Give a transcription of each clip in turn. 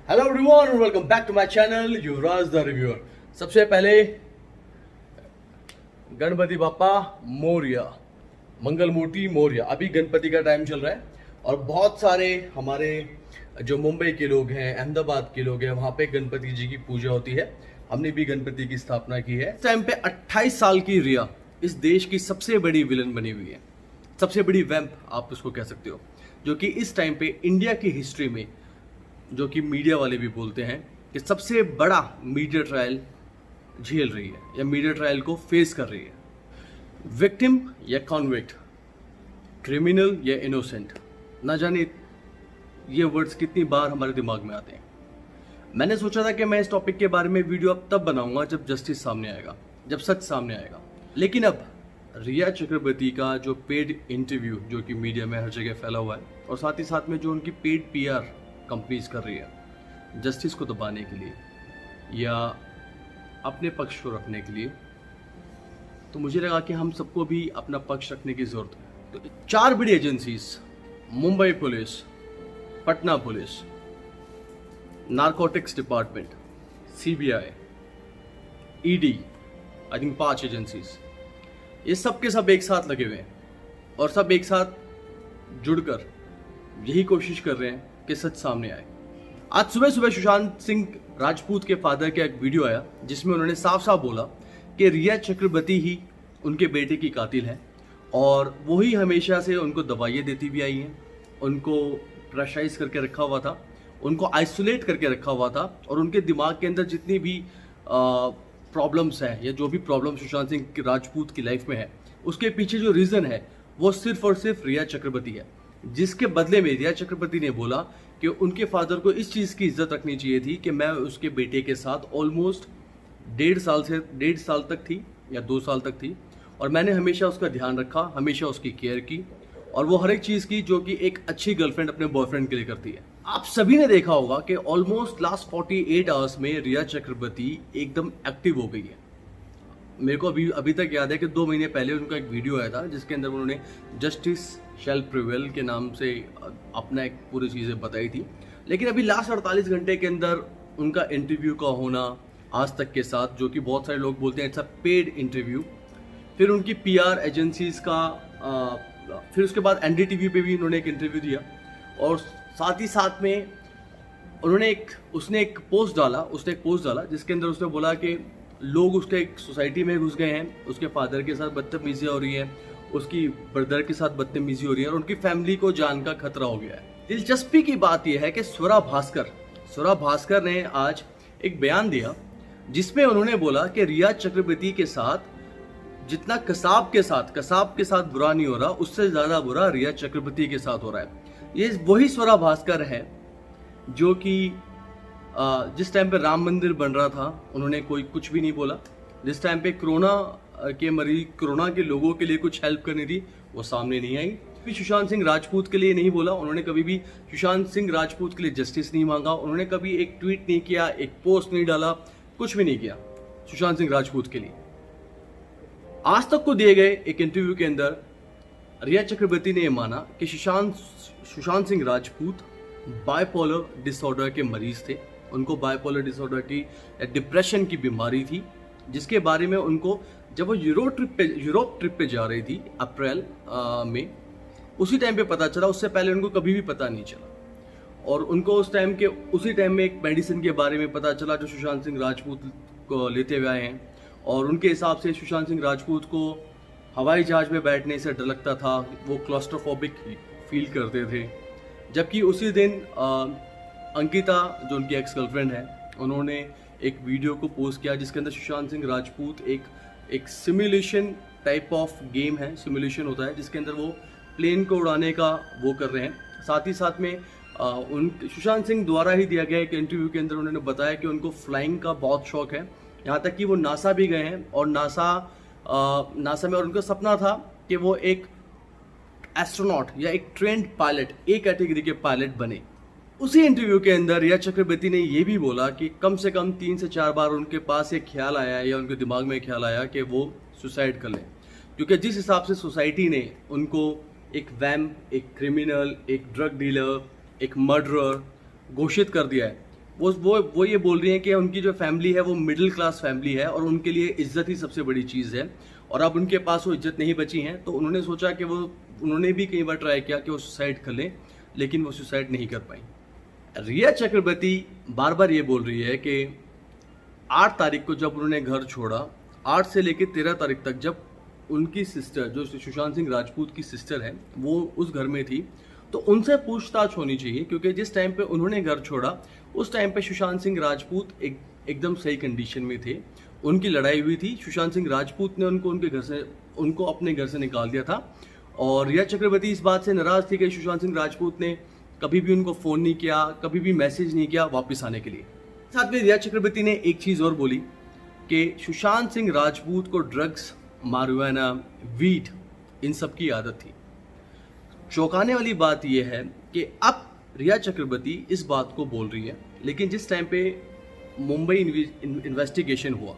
Hello everyone और welcome back to my channel Yuvraj the reviewer. सबसे पहले गणपति बाप्पा मोरया, मंगल मूर्ति मोरया। अभी गणपति का टाइम चल रहा है और बहुत सारे हमारे जो मुंबई के लोग हैं, अहमदाबाद के लोग हैं, वहाँ पे गणपति जी की पूजा होती है। हमने भी गणपति की स्थापना की है। इस टाइम पे 28 साल की रिया इस देश की सबसे बड़ी विलन बनी हुई है, सबसे बड़ी वैम्प आप उसको कह सकते हो, जो कि इस टाइम पे इंडिया की हिस्ट्री में, जो कि मीडिया वाले भी बोलते हैं कि सबसे बड़ा मीडिया ट्रायल झेल रही है या मीडिया ट्रायल को फेस कर रही है। विक्टिम या कॉन्विक्ट, क्रिमिनल या इनोसेंट, ना जाने ये वर्ड्स कितनी बार हमारे दिमाग में आते हैं। मैंने सोचा था कि मैं इस टॉपिक के बारे में वीडियो अब तब बनाऊंगा जब जस्टिस सामने आएगा, जब सच सामने आएगा। लेकिन अब रिया चक्रवर्ती का जो पेड इंटरव्यू, जो कि मीडिया में हर जगह फैला हुआ है, और साथ ही साथ में जो उनकी पेड पीआर कंपनीज कर रही है जस्टिस को दबाने के लिए या अपने पक्ष को रखने के लिए, तो मुझे लगा कि हम सबको भी अपना पक्ष रखने की जरूरत है। तो 4 बड़ी agencies, Mumbai police, Patna police, narcotics department, CBI, ED, I think 5 agencies, ये सब के सब एक साथ लगे हुए हैं और सब एक साथ जुड़कर यही कोशिश कर रहे हैं कि सच सामने आए। आज सुबह सुबह सुशांत सिंह राजपूत के फादर का एक वीडियो आया जिसमें उन्होंने साफ साफ बोला कि रिया चक्रवर्ती ही उनके बेटे की कातिल है और वही हमेशा से उनको दवाइयाँ देती भी आई हैं, उनको प्रेशराइज करके रखा हुआ था, उनको आइसोलेट करके रखा हुआ था, और उनके दिमाग के अंदर जितनी भी प्रॉब्लम्स हैं या जो भी प्रॉब्लम सुशांत सिंह राजपूत की लाइफ में है, उसके पीछे जो रीज़न है वो सिर्फ और सिर्फ रिया चक्रवर्ती है। जिसके बदले में रिया चक्रवर्ती ने बोला कि उनके फादर को इस चीज़ की इज्जत रखनी चाहिए थी कि मैं उसके बेटे के साथ ऑलमोस्ट 1.5 साल तक थी या 2 साल तक थी, और मैंने हमेशा उसका ध्यान रखा, हमेशा उसकी केयर की, और वो हर एक चीज़ की जो कि एक अच्छी गर्लफ्रेंड अपने बॉयफ्रेंड के लिए करती है। आप सभी ने देखा होगा कि ऑलमोस्ट लास्ट 48 आवर्स में रिया चक्रवर्ती एकदम एक्टिव हो गई है। मेरे को अभी तक याद है कि 2 महीने पहले उनका एक वीडियो आया था जिसके अंदर उन्होंने जस्टिस शैल प्रिवेल के नाम से अपना एक पूरी चीज़ें बताई थी। लेकिन अभी लास्ट 48 घंटे के अंदर उनका इंटरव्यू का होना आज तक के साथ, जो कि बहुत सारे लोग बोलते हैं इट्स अ पेड इंटरव्यू, फिर उनकी पीआर एजेंसीज का फिर उसके बाद एनडीटीवी पे भी उन्होंने एक इंटरव्यू दिया, और साथ ही साथ में उसने एक पोस्ट डाला जिसके अंदर उसने बोला कि लोग उसके एक सोसाइटी में घुस गए हैं, उसके फादर के साथ बदतमीजी हो रही है, उसकी ब्रदर के साथ बदतमीजी हो रही है, और उनकी फैमिली को जान का खतरा हो गया है। दिलचस्पी की बात यह है कि स्वरा भास्कर ने आज एक बयान दिया जिसमें उन्होंने बोला कि रिया चक्रवर्ती के साथ जितना कसाब के साथ बुरा नहीं हो रहा, उससे ज्यादा बुरा रिया चक्रवर्ती के साथ हो रहा है। ये वही स्वरा भास्कर है जो कि जिस टाइम पे राम मंदिर बन रहा था उन्होंने कुछ भी नहीं बोला, जिस टाइम पे कोरोना के लोगों के लिए कुछ हेल्प करनी थी वो सामने नहीं आई। भी सुशांत सिंह राजपूत के लिए नहीं बोला, उन्होंने कभी भी सुशांत सिंह राजपूत के लिए जस्टिस नहीं मांगा, उन्होंने कभी एक ट्वीट नहीं किया, एक पोस्ट नहीं डाला, कुछ भी नहीं किया सुशांत सिंह राजपूत के लिए। आज तक को दिए गए एक इंटरव्यू के अंदर रिया चक्रवर्ती ने यह माना कि सुशांत सिंह राजपूत बाइपोलर डिसऑर्डर के मरीज थे, उनको बाइपोलर डिसऑर्डर की डिप्रेशन की बीमारी थी, जिसके बारे में उनको जब वो यूरोप ट्रिप पे जा रही थी अप्रैल में, उसी टाइम पे पता चला। उससे पहले उनको कभी भी पता नहीं चला, और उनको उसी टाइम में एक मेडिसिन के बारे में पता चला जो सुशांत सिंह राजपूत को लेते हुए आए हैं, और उनके हिसाब से सुशांत सिंह राजपूत को हवाई जहाज में बैठने से डर लगता था, वो क्लॉस्ट्रोफोबिक फील करते थे। जबकि उसी दिन अंकिता, जो उनकी एक्स गर्लफ्रेंड है, उन्होंने एक वीडियो को पोस्ट किया जिसके अंदर सुशांत सिंह राजपूत एक सिमुलेशन टाइप ऑफ गेम है, सिमुलेशन होता है जिसके अंदर वो प्लेन को उड़ाने का वो कर रहे हैं। साथ ही साथ में सुशांत सिंह द्वारा ही दिया गया एक इंटरव्यू के अंदर उन्होंने बताया कि उनको फ्लाइंग का बहुत शौक है, यहाँ तक कि वो नासा भी गए हैं, और नासा में और उनका सपना था कि वो एक एस्ट्रोनॉट या एक ट्रेंड पायलट, एक कैटेगरी के पायलट बने। उसी इंटरव्यू के अंदर रिया चक्रवर्ती ने यह भी बोला कि कम से कम 3 से 4 बार उनके पास एक ख्याल आया या उनके दिमाग में ख्याल आया कि वो सुसाइड कर लें, क्योंकि जिस हिसाब से सोसाइटी ने उनको एक वैम्प, एक क्रिमिनल, एक ड्रग डीलर, एक मर्डरर घोषित कर दिया है, वो ये बोल रही हैं कि उनकी जो फैमिली है वो मिडिल क्लास फैमिली है और उनके लिए इज्जत ही सबसे बड़ी चीज़ है, और अब उनके पास वो इज्जत नहीं बची है, तो उन्होंने सोचा कि उन्होंने भी कई बार ट्राई किया कि वो सुसाइड कर लें, लेकिन वो सुसाइड नहीं कर पाई। रिया चक्रवर्ती बार बार ये बोल रही है कि 8 तारीख को जब उन्होंने घर छोड़ा, 8 से लेकर 13 तारीख तक जब उनकी सिस्टर, जो सुशांत सिंह राजपूत की सिस्टर है, वो उस घर में थी, तो उनसे पूछताछ होनी चाहिए, क्योंकि जिस टाइम पे उन्होंने घर छोड़ा उस टाइम पे सुशांत सिंह राजपूत एकदम सही कंडीशन में थे। उनकी लड़ाई हुई थी, सुशांत सिंह राजपूत ने उनको अपने घर से निकाल दिया था, और रिया चक्रवर्ती इस बात से नाराज थी कि सुशांत सिंह राजपूत ने कभी भी उनको फ़ोन नहीं किया, कभी भी मैसेज नहीं किया वापस आने के लिए। साथ में रिया चक्रवर्ती ने एक चीज़ और बोली कि सुशांत सिंह राजपूत को ड्रग्स, मारिजुआना, वीड, इन सब की आदत थी। चौंकाने वाली बात यह है कि अब रिया चक्रवर्ती इस बात को बोल रही है, लेकिन जिस टाइम पे मुंबई इन्वेस्टिगेशन हुआ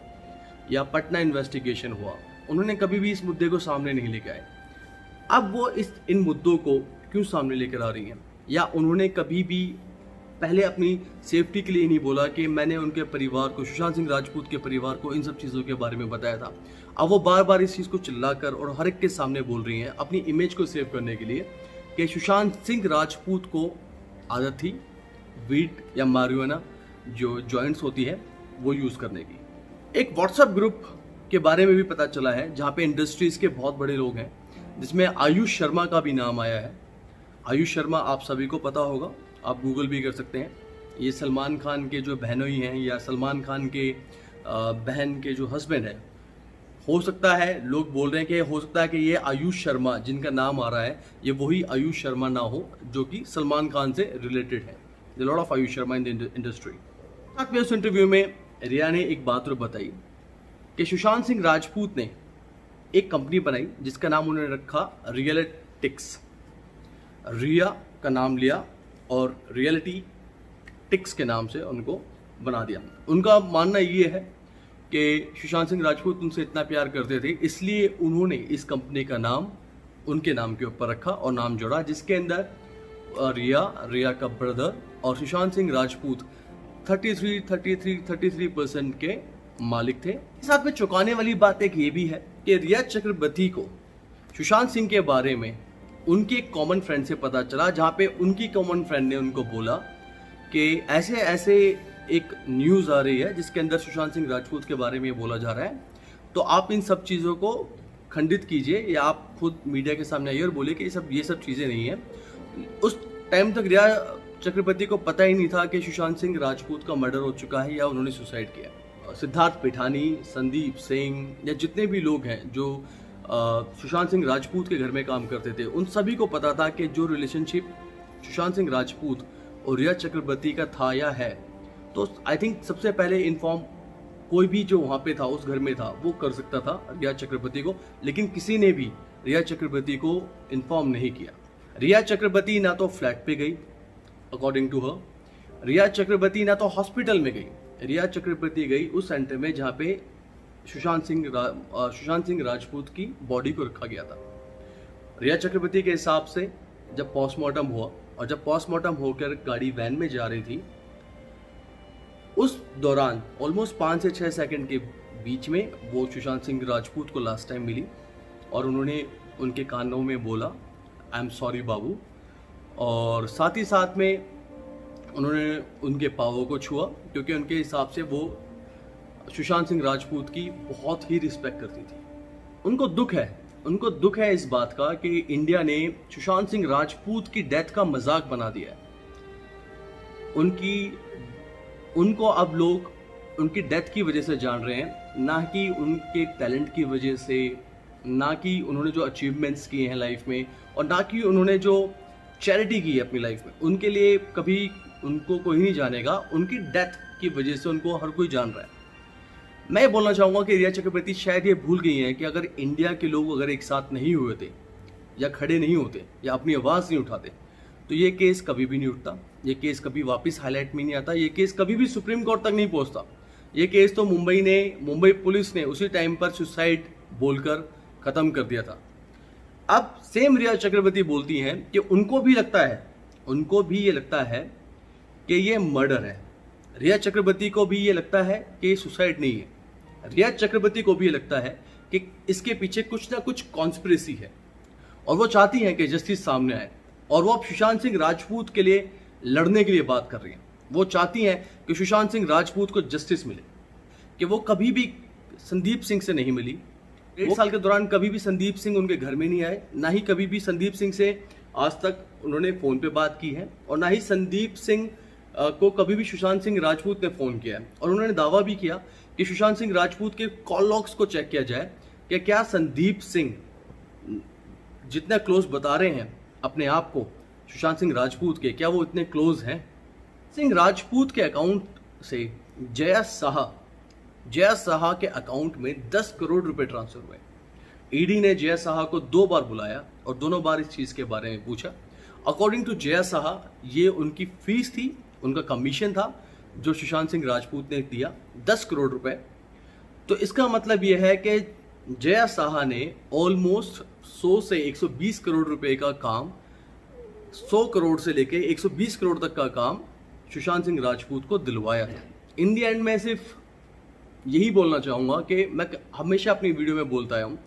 या पटना इन्वेस्टिगेशन हुआ, उन्होंने कभी भी इस मुद्दे को सामने नहीं लेकर आए। अब वो इन मुद्दों को क्यों सामने लेकर आ रही हैं, या उन्होंने कभी भी पहले अपनी सेफ्टी के लिए नहीं बोला कि मैंने उनके परिवार को, सुशांत सिंह राजपूत के परिवार को इन सब चीज़ों के बारे में बताया था। अब वो बार बार इस चीज़ को चिल्लाकर और हर एक के सामने बोल रही हैं अपनी इमेज को सेव करने के लिए कि सुशांत सिंह राजपूत को आदत थी वीड या मारिजुआना जो जॉइंट्स होती है वो यूज़ करने की। एक व्हाट्सएप ग्रुप के बारे में भी पता चला है जहाँ पे इंडस्ट्रीज़ के बहुत बड़े लोग हैं, जिसमें आयुष शर्मा का भी नाम आया है। आयुष शर्मा आप सभी को पता होगा, आप गूगल भी कर सकते हैं। ये सलमान खान के जो बहनोई हैं या सलमान खान के बहन के जो हस्बैंड है, हो सकता है, लोग बोल रहे हैं कि हो सकता है कि ये आयुष शर्मा जिनका नाम आ रहा है ये वही आयुष शर्मा ना हो जो कि सलमान खान से रिलेटेड है। The lot of Ayush Sharma in the industry. साथ में उस इंटरव्यू में रिया ने एक बात और बताई कि सुशांत सिंह राजपूत ने एक कंपनी बनाई जिसका नाम उन्होंने रखा रियलिटिक्स। रिया का नाम लिया और रियलिटी टिक्स के नाम से उनको बना दिया। उनका मानना ये है कि सुशांत सिंह राजपूत उनसे इतना प्यार करते थे, इसलिए उन्होंने इस कंपनी का नाम उनके नाम के ऊपर रखा और नाम जोड़ा, जिसके अंदर रिया का ब्रदर और सुशांत सिंह राजपूत 33% के मालिक थे। साथ में चौंकाने वाली बात एक ये भी है कि रिया चक्रवर्ती को सुशांत सिंह के बारे में उनके एक कॉमन फ्रेंड से पता चला, जहाँ पे उनकी कॉमन फ्रेंड ने उनको बोला कि ऐसे ऐसे एक न्यूज़ आ रही है जिसके अंदर सुशांत सिंह राजपूत के बारे में बोला जा रहा है, तो आप इन सब चीज़ों को खंडित कीजिए या आप खुद मीडिया के सामने आइए और बोले कि ये सब चीज़ें नहीं है। उस टाइम तक रिया चक्रवर्ती को पता ही नहीं था कि सुशांत सिंह राजपूत का मर्डर हो चुका है या उन्होंने सुसाइड किया। सिद्धार्थ पिठानी, संदीप सिंह या जितने भी लोग हैं जो सुशांत सिंह राजपूत के घर में काम करते थे, उन सभी को पता था कि जो रिलेशनशिप सुशांत सिंह राजपूत और रिया चक्रवर्ती का था या है, तो आई थिंक सबसे पहले इन्फॉर्म कोई भी जो वहाँ पे था, उस घर में था, वो कर सकता था रिया चक्रवर्ती को, लेकिन किसी ने भी रिया चक्रवर्ती को इन्फॉर्म नहीं किया। रिया चक्रवर्ती ना तो फ्लैट पे गई अकॉर्डिंग टू हर, रिया चक्रवर्ती ना तो हॉस्पिटल में गई, रिया चक्रवर्ती गई उस सेंटर में जहाँ पे सुशांत सिंह राजपूत की बॉडी को रखा गया था। रिया चक्रवर्ती के हिसाब से जब पोस्टमार्टम हुआ और जब पोस्टमार्टम होकर गाड़ी वैन में जा रही थी, उस दौरान ऑलमोस्ट 5 से 6 सेकंड के बीच में वो सुशांत सिंह राजपूत को लास्ट टाइम मिली और उन्होंने उनके कानों में बोला आई एम सॉरी बाबू, और साथ ही साथ में उन्होंने उनके पाँवों को छुआ, क्योंकि उनके हिसाब से वो सुशांत सिंह राजपूत की बहुत ही रिस्पेक्ट करती थी। उनको दुख है इस बात का कि इंडिया ने सुशांत सिंह राजपूत की डेथ का मजाक बना दिया है। उनको अब लोग उनकी डेथ की वजह से जान रहे हैं, ना कि उनके टैलेंट की वजह से, ना कि उन्होंने जो अचीवमेंट्स किए हैं लाइफ में, और ना कि उन्होंने जो चैरिटी की है अपनी लाइफ में। उनके लिए कभी उनको कोई नहीं जानेगा, उनकी डेथ की वजह से उनको हर कोई जान रहा है। मैं ये बोलना चाहूँगा कि रिया चक्रवर्ती शायद ये भूल गई हैं कि अगर इंडिया के लोग अगर एक साथ नहीं हुए थे या खड़े नहीं होते या अपनी आवाज़ नहीं उठाते, तो ये केस कभी भी नहीं उठता, ये केस कभी वापस हाईलाइट में नहीं आता, ये केस कभी भी सुप्रीम कोर्ट तक नहीं पहुंचता। ये केस तो मुंबई पुलिस ने उसी टाइम पर सुसाइड बोलकर ख़त्म कर दिया था। अब सेम रिया चक्रवर्ती बोलती हैं कि उनको भी ये लगता है कि ये मर्डर है। रिया चक्रवर्ती को भी ये लगता है कि ये सुसाइड नहीं है, रिया चक्रवर्ती को भी ये लगता है कि इसके पीछे कुछ ना कुछ कॉन्स्पिरेसी है और वो चाहती हैं कि जस्टिस सामने आए। और वो अब सुशांत सिंह राजपूत के लिए लड़ने के लिए बात कर रही हैं। वो चाहती हैं कि सुशांत सिंह राजपूत को जस्टिस मिले, कि वो कभी भी संदीप सिंह से नहीं मिली। 1 साल के दौरान कभी भी संदीप सिंह उनके घर में नहीं आए, ना ही कभी भी संदीप सिंह से आज तक उन्होंने फ़ोन पे बात की है, और ना ही संदीप सिंह को कभी भी सुशांत सिंह राजपूत ने फ़ोन किया है। और उन्होंने दावा भी किया कि सुशांत सिंह राजपूत के कॉल लॉग्स को चेक किया जाए कि क्या संदीप सिंह जितना क्लोज बता रहे हैं अपने आप को सुशांत सिंह राजपूत के, क्या वो इतने क्लोज हैं। सिंह राजपूत के अकाउंट से जया साहा के अकाउंट में 10 करोड़ रुपए ट्रांसफर हुए। ईडी ने जया साहा को 2 बार बुलाया और दोनों बार इस चीज के बारे में पूछा। अकॉर्डिंग टू जया साहा, ये उनकी फीस थी, उनका कमीशन था जो सुशांत सिंह राजपूत ने दिया, 10 करोड़ रुपए। तो इसका मतलब यह है कि जया साहा ने ऑलमोस्ट 100 से 120 करोड़ रुपए का काम, 100 करोड़ से लेके 120 करोड़ तक का काम सुशांत सिंह राजपूत को दिलवाया है। इन दी एंड मैं सिर्फ यही बोलना चाहूँगा कि मैं हमेशा अपनी वीडियो में बोलता आया हूँ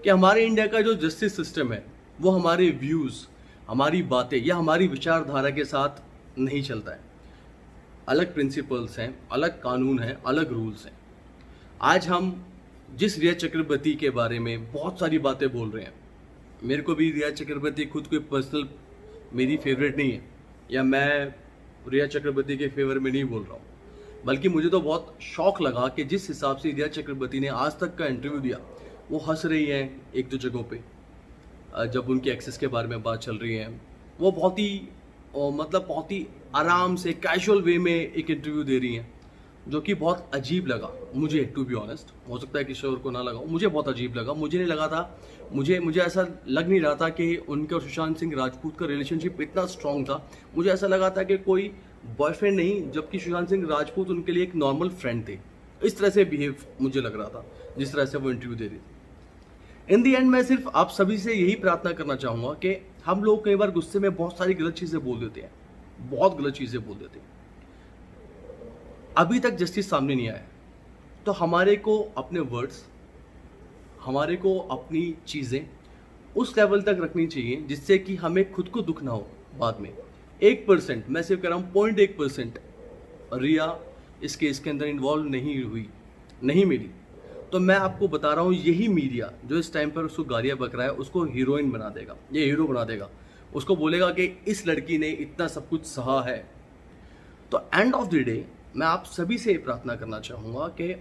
कि हमारे इंडिया का जो जस्टिस सिस्टम है वो हमारे व्यूज़, हमारी बातें या हमारी विचारधारा के साथ नहीं चलता है। अलग प्रिंसिपल्स हैं, अलग कानून हैं, अलग रूल्स हैं। आज हम जिस रिया चक्रवर्ती के बारे में बहुत सारी बातें बोल रहे हैं, मेरे को भी रिया चक्रवर्ती खुद कोई पर्सनल मेरी फेवरेट नहीं है, या मैं रिया चक्रवर्ती के फेवर में नहीं बोल रहा हूँ, बल्कि मुझे तो बहुत शौक लगा कि जिस हिसाब से रिया चक्रवर्ती ने आज तक का इंटरव्यू दिया, वो हंस रही हैं 1-2 जगहों पे जब उनके एक्सेस के बारे में बात चल रही है। वो बहुत ही आराम से कैजुअल वे में एक इंटरव्यू दे रही हैं, जो कि बहुत अजीब लगा मुझे, टू बी ऑनेस्ट। हो सकता है किसी और को ना लगा, मुझे बहुत अजीब लगा। मुझे नहीं लगा था, मुझे ऐसा लग नहीं रहा था कि उनके और सुशांत सिंह राजपूत का रिलेशनशिप इतना स्ट्रॉन्ग था। मुझे ऐसा लगा था कि कोई बॉयफ्रेंड नहीं, जबकि सुशांत सिंह राजपूत उनके लिए एक नॉर्मल फ्रेंड थे। इस तरह से बिहेव मुझे लग रहा था जिस तरह से वो इंटरव्यू दे रही थी। इन दी एंड मैं सिर्फ आप सभी से यही प्रार्थना करना चाहूँगा कि हम लोग कई बार गुस्से में बहुत सारी गलत चीज़ें बोल देते हैं, बहुत गलत चीज़ें बोल देते हैं। अभी तक जस्टिस सामने नहीं आया, तो हमारे को अपने वर्ड्स, हमारे को अपनी चीज़ें उस लेवल तक रखनी चाहिए जिससे कि हमें खुद को दुख ना हो बाद में। 1%, मैं सिर्फ कह रहा हूँ 0.1% रिया इस केस के अंदर इन्वॉल्व नहीं हुई, नहीं मिली। तो मैं आपको बता रहा हूँ, यही मीडिया जो इस टाइम पर उसको गालियाँ बक रहा है, उसको हीरोइन बना देगा, ये हीरो बना देगा। उसको बोलेगा कि इस लड़की ने इतना सब कुछ सहा है। तो एंड ऑफ द डे मैं आप सभी से प्रार्थना करना चाहूँगा कि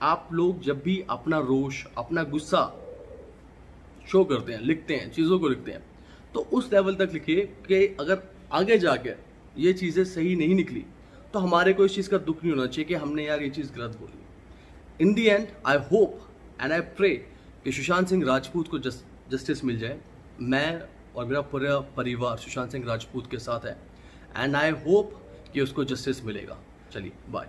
आप लोग जब भी अपना रोष, अपना गुस्सा शो करते हैं, लिखते हैं, चीज़ों को लिखते हैं, तो उस लेवल तक लिखिए कि अगर आगे जाकर ये चीज़ें सही नहीं निकली तो हमारे को इस चीज़ का दुख नहीं होना चाहिए कि हमने यार ये चीज़ गलत बोली। In the end I hope and I pray कि सुशांत सिंह राजपूत को जस्टिस मिल जाए। मैं और मेरा पूरा परिवार सुशांत सिंह राजपूत के साथ है, एंड आई होप कि उसको जस्टिस मिलेगा। चलिए बाय।